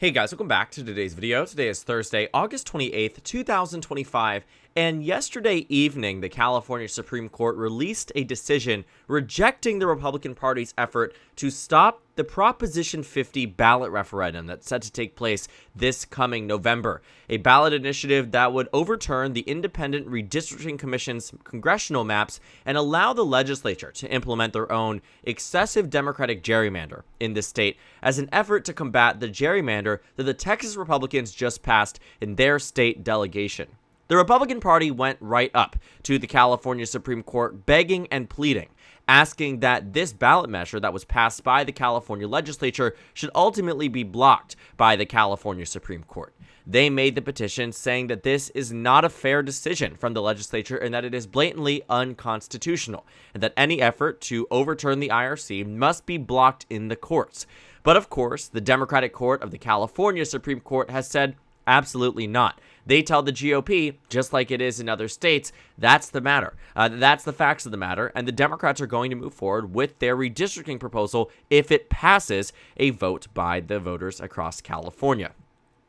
Hey guys, welcome back to today's video. Today is Thursday, August 28th, 2025, and yesterday evening, the California Supreme Court released a decision rejecting the Republican Party's effort to stop the Proposition 50 ballot referendum that's set to take place this coming November, a ballot initiative that would overturn the Independent Redistricting Commission's congressional maps and allow the legislature to implement their own excessive Democratic gerrymander in the state as an effort to combat the gerrymander that the Texas Republicans just passed in their state delegation. The Republican Party went right up to the California Supreme Court begging and pleading, asking that this ballot measure that was passed by the California legislature should ultimately be blocked by the California Supreme Court. They made the petition saying that this is not a fair decision from the legislature and that it is blatantly unconstitutional, and that any effort to overturn the IRC must be blocked in the courts. But of course, the Democratic court of the California Supreme Court has said absolutely not. They tell the GOP, just like it is in other states, that's the matter. That's the facts of the matter, and the Democrats are going to move forward with their redistricting proposal if it passes a vote by the voters across California.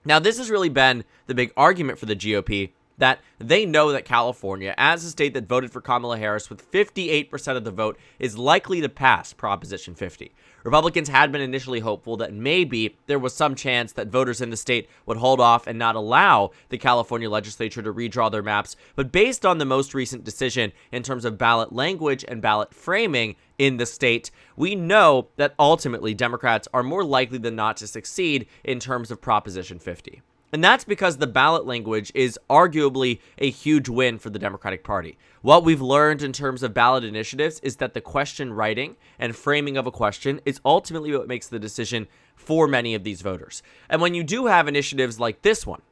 Now, this has really been the big argument for the GOP, that they know that California, as a state that voted for Kamala Harris with 58% of the vote, is likely to pass Proposition 50. Republicans had been initially hopeful that maybe there was some chance that voters in the state would hold off and not allow the California legislature to redraw their maps, but based on the most recent decision in terms of ballot language and ballot framing in the state, we know that ultimately Democrats are more likely than not to succeed in terms of Proposition 50. And that's because the ballot language is arguably a huge win for the Democratic Party. What we've learned in terms of ballot initiatives is that the question writing and framing of a question is ultimately what makes the decision for many of these voters. And when you do have initiatives like this one,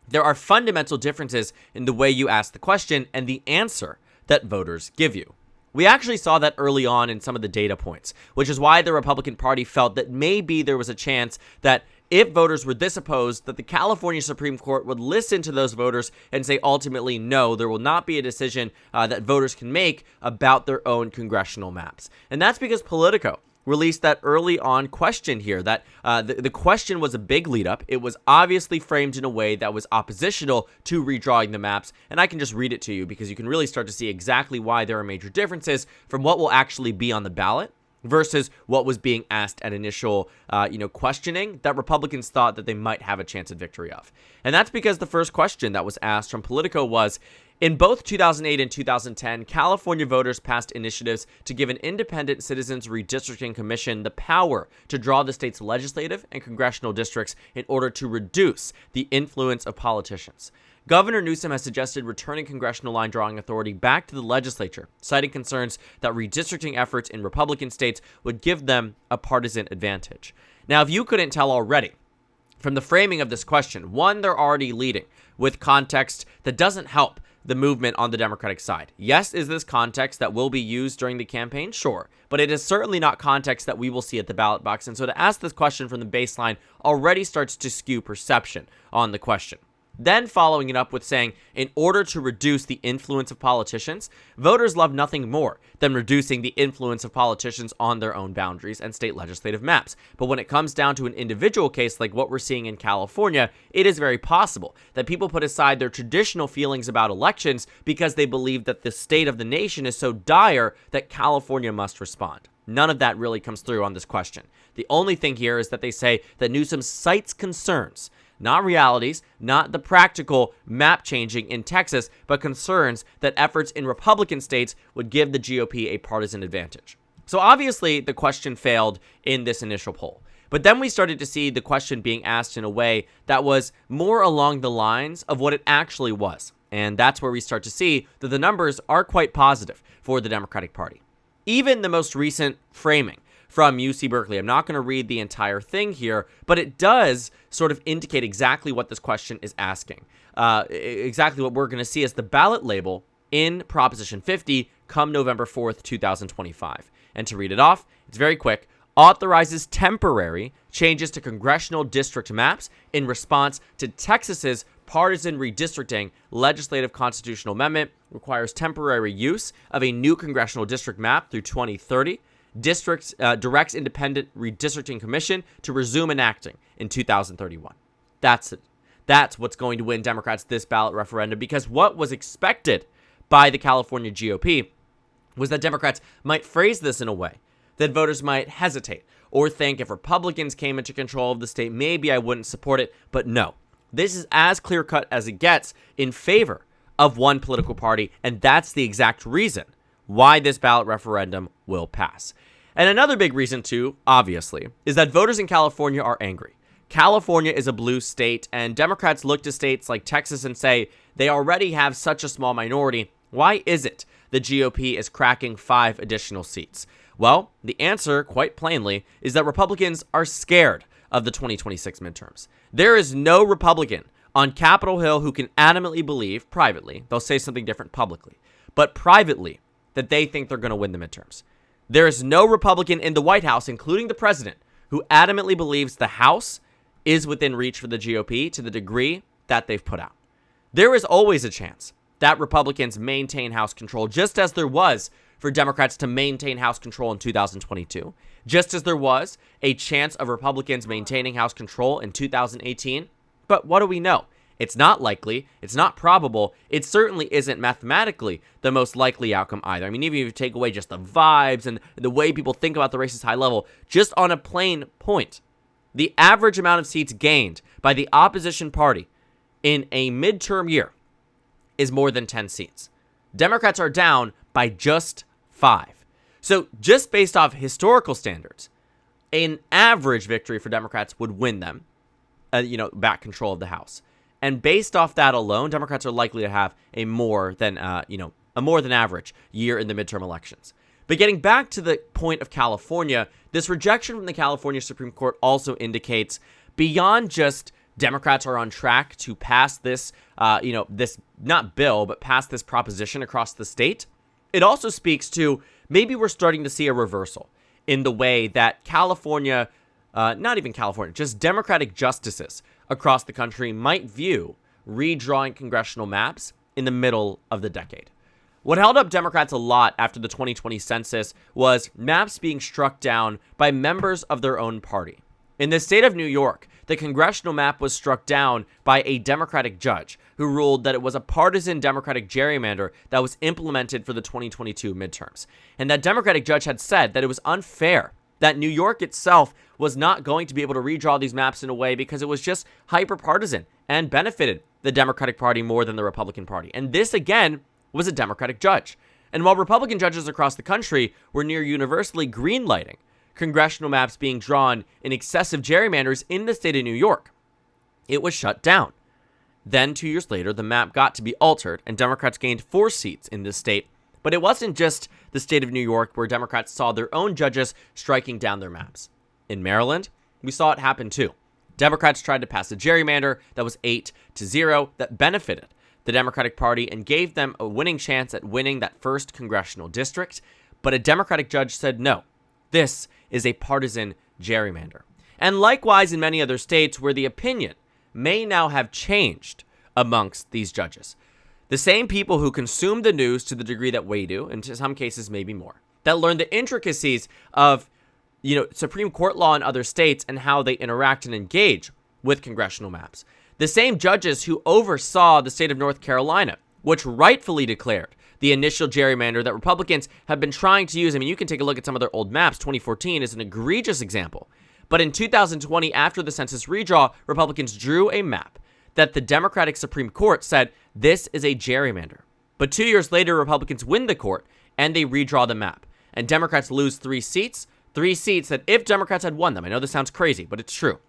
there are fundamental differences in the way you ask the question and the answer that voters give you. We actually saw that early on in some of the data points, which is why the Republican Party felt that maybe there was a chance that if voters were this opposed, that the California Supreme Court would listen to those voters and say ultimately, no, there will not be a decision that voters can make about their own congressional maps. And that's because Politico released that early on question here, that the question was a big lead up. It was obviously framed in a way that was oppositional to redrawing the maps. And I can just read it to you because you can really start to see exactly why there are major differences from what will actually be on the ballot versus what was being asked at initial, questioning that Republicans thought that they might have a chance at victory of. And that's because the first question that was asked from Politico was, in both 2008 and 2010, California voters passed initiatives to give an independent Citizens Redistricting Commission the power to draw the state's legislative and congressional districts in order to reduce the influence of politicians. Governor Newsom has suggested returning congressional line drawing authority back to the legislature, citing concerns that redistricting efforts in Republican states would give them a partisan advantage. Now, if you couldn't tell already from the framing of this question, one, they're already leading with context that doesn't help the movement on the Democratic side. Yes, is this context that will be used during the campaign? Sure. But it is certainly not context that we will see at the ballot box. And so to ask this question from the baseline already starts to skew perception on the question. Then following it up with saying, in order to reduce the influence of politicians, voters love nothing more than reducing the influence of politicians on their own boundaries and state legislative maps. But when it comes down to an individual case like what we're seeing in California, it is very possible that people put aside their traditional feelings about elections because they believe that the state of the nation is so dire that California must respond. None of that really comes through on this question. The only thing here is that they say that Newsom cites concerns, not realities, not the practical map changing in Texas, but concerns that efforts in Republican states would give the GOP a partisan advantage. So obviously the question failed in this initial poll. But then we started to see the question being asked in a way that was more along the lines of what it actually was. And that's where we start to see that the numbers are quite positive for the Democratic Party. Even the most recent framing from UC Berkeley. I'm not going to read the entire thing here, but it does sort of indicate exactly what this question is asking. Exactly what we're going to see as the ballot label in Proposition 50 come November 4th, 2025. And to read it off, it's very quick. Authorizes temporary changes to congressional district maps in response to Texas's partisan redistricting legislative constitutional amendment, requires temporary use of a new congressional district map through 2030, directs Independent Redistricting Commission to resume enacting in 2031. That's it. That's what's going to win Democrats this ballot referendum, because what was expected by the California GOP was that Democrats might phrase this in a way that voters might hesitate or think if Republicans came into control of the state, maybe I wouldn't support it. But no, this is as clear-cut as it gets in favor of one political party, and that's the exact reason why this ballot referendum will pass. And another big reason, too, obviously, is that voters in California are angry. California is a blue state, and Democrats look to states like Texas and say they already have such a small minority. Why is it the GOP is cracking 5 additional seats? Well, the answer, quite plainly, is that Republicans are scared of the 2026 midterms. There is no Republican on Capitol Hill who can adamantly believe, privately, they'll say something different publicly, but privately, that they think they're going to win the midterms. There is no Republican in the White House, including the president, who adamantly believes the House is within reach for the GOP to the degree that they've put out. There is always a chance that Republicans maintain House control, just as there was for Democrats to maintain House control in 2022, just as there was a chance of Republicans maintaining House control in 2018. But what do we know? It's not likely. It's not probable. It certainly isn't mathematically the most likely outcome either. I mean, even if you take away just the vibes and the way people think about the races high level, just on a plain point, the average amount of seats gained by the opposition party in a midterm year is more than 10 seats. Democrats are down by just 5. So just based off historical standards, an average victory for Democrats would win them, back control of the House. And based off that alone, Democrats are likely to have a more than average year in the midterm elections. But getting back to the point of California, this rejection from the California Supreme Court also indicates beyond just Democrats are on track to pass this, this not bill, but pass this proposition across the state. It also speaks to maybe we're starting to see a reversal in the way that California, not even California, just Democratic justices across the country might view redrawing congressional maps in the middle of the decade. What held up Democrats a lot after the 2020 census was maps being struck down by members of their own party. In the state of New York, the congressional map was struck down by a Democratic judge who ruled that it was a partisan Democratic gerrymander that was implemented for the 2022 midterms. And that Democratic judge had said that it was unfair, that New York itself was not going to be able to redraw these maps in a way because it was just hyper-partisan and benefited the Democratic Party more than the Republican Party. And this, again, was a Democratic judge. And while Republican judges across the country were near universally greenlighting congressional maps being drawn in excessive gerrymanders in the state of New York, it was shut down. Then 2 years later, the map got to be altered and Democrats gained 4 seats in this state. But it wasn't just the state of New York where Democrats saw their own judges striking down their maps. In Maryland, we saw it happen too. Democrats tried to pass a gerrymander that was 8-0 that benefited the Democratic Party and gave them a winning chance at winning that first congressional district. But a Democratic judge said no. This is a partisan gerrymander. And likewise in many other states where the opinion may now have changed amongst these judges. The same people who consume the news to the degree that we do, and in some cases maybe more, that learn the intricacies of, Supreme Court law in other states and how they interact and engage with congressional maps. The same judges who oversaw the state of North Carolina, which rightfully declared the initial gerrymander that Republicans have been trying to use. I mean, you can take a look at some of their old maps. 2014 is an egregious example. But in 2020, after the census redraw, Republicans drew a map that the Democratic Supreme Court said this is a gerrymander. But 2 years later, Republicans win the court and they redraw the map. And Democrats lose 3 seats that if Democrats had won them, I know this sounds crazy, but it's true.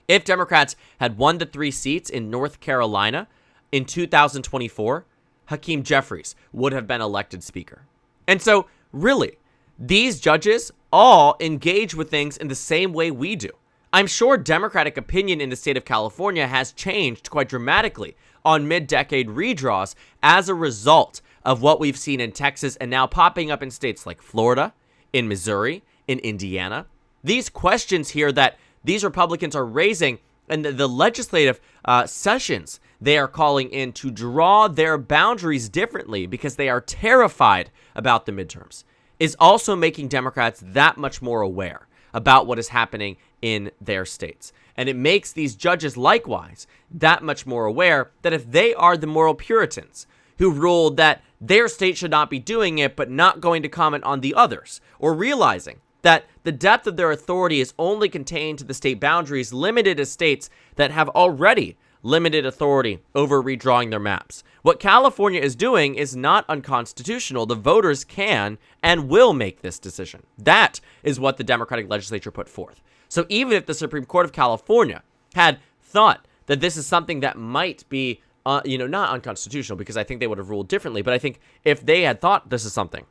If Democrats had won the 3 seats in North Carolina in 2024, Hakeem Jeffries would have been elected speaker. And so, really, these judges all engage with things in the same way we do. I'm sure Democratic opinion in the state of California has changed quite dramatically on mid-decade redraws as a result of what we've seen in Texas and now popping up in states like Florida, in Missouri, in Indiana. These questions here that these Republicans are raising and the legislative sessions they are calling in to draw their boundaries differently because they are terrified about the midterms. is also making Democrats that much more aware about what is happening in their states. And it makes these judges likewise that much more aware that if they are the moral Puritans who ruled that their state should not be doing it but not going to comment on the others, or realizing that the depth of their authority is only contained to the state boundaries limited to states that have already limited authority over redrawing their maps. What California is doing is not unconstitutional. The voters can and will make this decision. That is what the Democratic legislature put forth. So even if the Supreme Court of California had thought that this is something that might be, not unconstitutional, because I think they would have ruled differently, but I think if they had thought this is something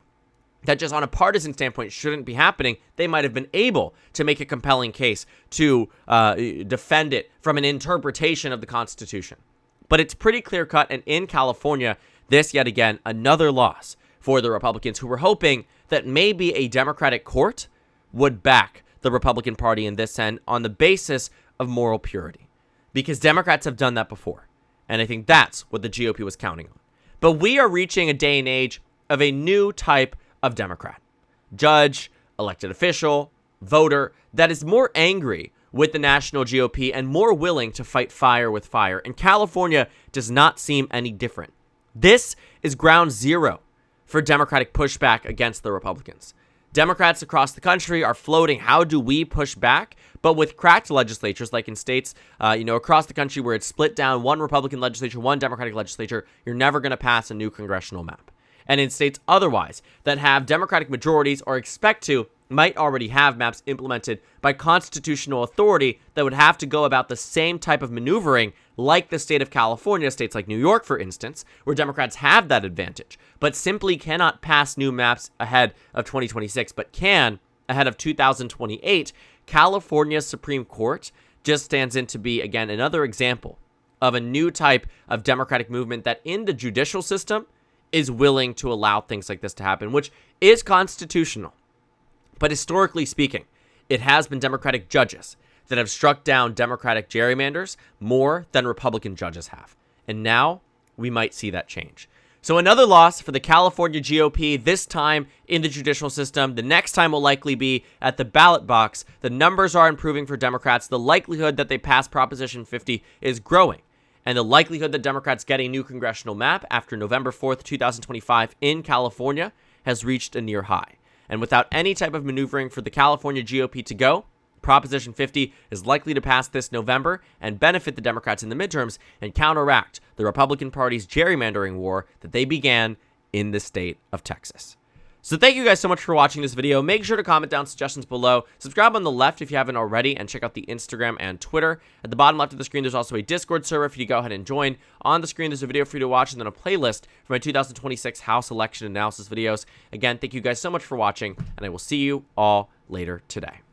that just on a partisan standpoint shouldn't be happening, they might have been able to make a compelling case to defend it from an interpretation of the Constitution. But it's pretty clear-cut, and in California, this, yet again, another loss for the Republicans, who were hoping that maybe a Democratic court would back the Republican Party in this end on the basis of moral purity. Because Democrats have done that before, and I think that's what the GOP was counting on. But we are reaching a day and age of a new type of Democrat. Judge, elected official, voter that is more angry with the national GOP and more willing to fight fire with fire. And California does not seem any different. This is ground zero for Democratic pushback against the Republicans. Democrats across the country are floating, how do we push back? But with cracked legislatures, like in states, across the country where it's split down, one Republican legislature, one Democratic legislature, you're never going to pass a new congressional map. And in states otherwise that have Democratic majorities or expect to, might already have maps implemented by constitutional authority that would have to go about the same type of maneuvering like the state of California, states like New York, for instance, where Democrats have that advantage, but simply cannot pass new maps ahead of 2026, but can ahead of 2028. California's Supreme Court just stands in to be, again, another example of a new type of Democratic movement that in the judicial system is willing to allow things like this to happen, which is constitutional. But historically speaking, it has been Democratic judges that have struck down Democratic gerrymanders more than Republican judges have. And now we might see that change. So another loss for the California GOP, this time in the judicial system. The next time will likely be at the ballot box. The numbers are improving for Democrats. The likelihood that they pass Proposition 50 is growing. And the likelihood that Democrats get a new congressional map after November 4th, 2025 in California has reached a near high. And without any type of maneuvering for the California GOP to go, Proposition 50 is likely to pass this November and benefit the Democrats in the midterms and counteract the Republican Party's gerrymandering war that they began in the state of Texas. So thank you guys so much for watching this video. Make sure to comment down suggestions below. Subscribe on the left if you haven't already, and check out the Instagram and Twitter. At the bottom left of the screen, there's also a Discord server for you to go ahead and join. On the screen, there's a video for you to watch, and then a playlist for my 2026 House election analysis videos. Again, thank you guys so much for watching, and I will see you all later today.